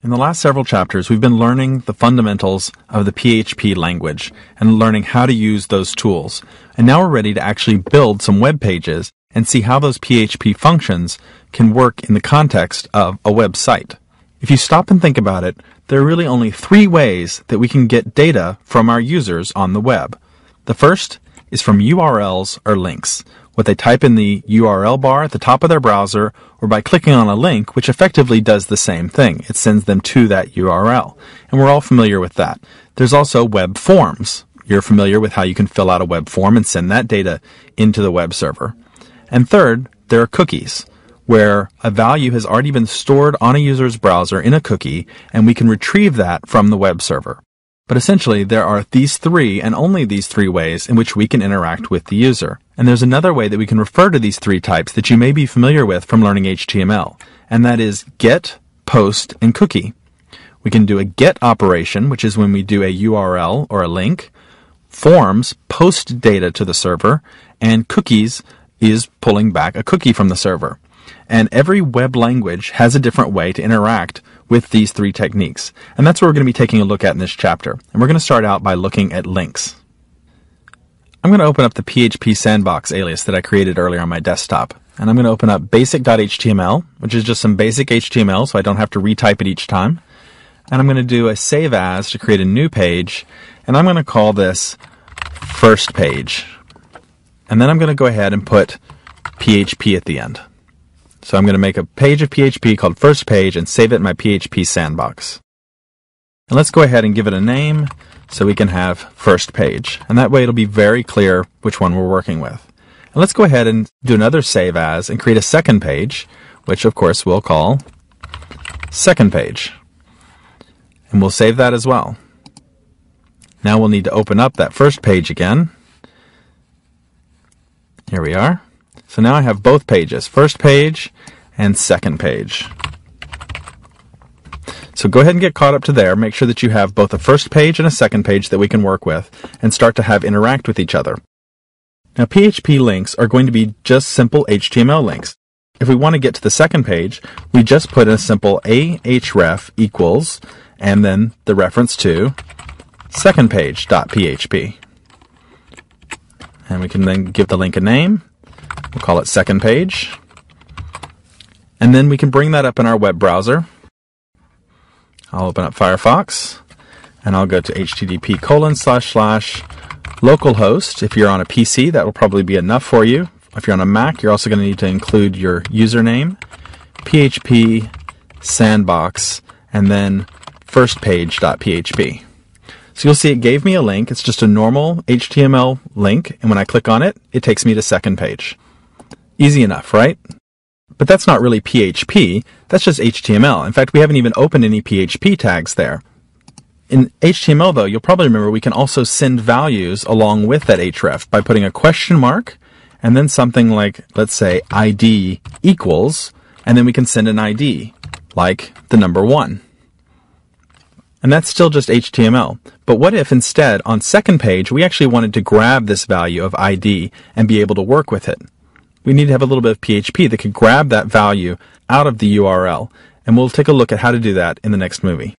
In the last several chapters, we've been learning the fundamentals of the PHP language and learning how to use those tools. And now we're ready to actually build some web pages and see how those PHP functions can work in the context of a website. If you stop and think about it, there are really only three ways that we can get data from our users on the web. The first is from URLs or links, what they type in the URL bar at the top of their browser, or by clicking on a link, which effectively does the same thing. It sends them to that URL. And we're all familiar with that. There's also web forms. You're familiar with how you can fill out a web form and send that data into the web server. And third, there are cookies, where a value has already been stored on a user's browser in a cookie, and we can retrieve that from the web server. But essentially, there are these three, and only these three ways, in which we can interact with the user. And there's another way that we can refer to these three types that you may be familiar with from learning HTML, and that is get, post, and cookie. We can do a get operation, which is when we do a URL or a link. Forms post data to the server, and cookies is pulling back a cookie from the server. And every web language has a different way to interact with these three techniques. And that's what we're going to be taking a look at in this chapter. And we're going to start out by looking at links. I'm going to open up the PHP sandbox alias that I created earlier on my desktop. And I'm going to open up basic.html, which is just some basic HTML, so I don't have to retype it each time. And I'm going to do a save as to create a new page. And I'm going to call this first page. And then I'm going to go ahead and put PHP at the end. So I'm going to make a page of PHP called first page and save it in my PHP sandbox. And let's go ahead and give it a name so we can have first page. And that way it'll be very clear which one we're working with. And let's go ahead and do another save as and create a second page, which of course we'll call second page. And we'll save that as well. Now we'll need to open up that first page again. Here we are. So now I have both pages, first page and second page. So go ahead and get caught up to there. Make sure that you have both a first page and a second page that we can work with and start to have interact with each other. Now PHP links are going to be just simple HTML links. If we want to get to the second page, we just put in a simple ahref equals and then the reference to secondpage.php. And we can then give the link a name. We'll call it second page. And then we can bring that up in our web browser. I'll open up Firefox and I'll go to http://localhost. If you're on a PC, that will probably be enough for you. If you're on a Mac, you're also going to need to include your username, PHP sandbox, and then firstpage.php. So you'll see it gave me a link. It's just a normal HTML link, and when I click on it, it takes me to second page. Easy enough, right? But that's not really PHP, that's just HTML. In fact, we haven't even opened any PHP tags there. In HTML, though, you'll probably remember we can also send values along with that href by putting a question mark, and then something like, let's say, ID equals, and then we can send an ID, like the number 1. And that's still just HTML. But what if instead, on second page, we actually wanted to grab this value of ID and be able to work with it? We need to have a little bit of PHP that could grab that value out of the URL. And we'll take a look at how to do that in the next movie.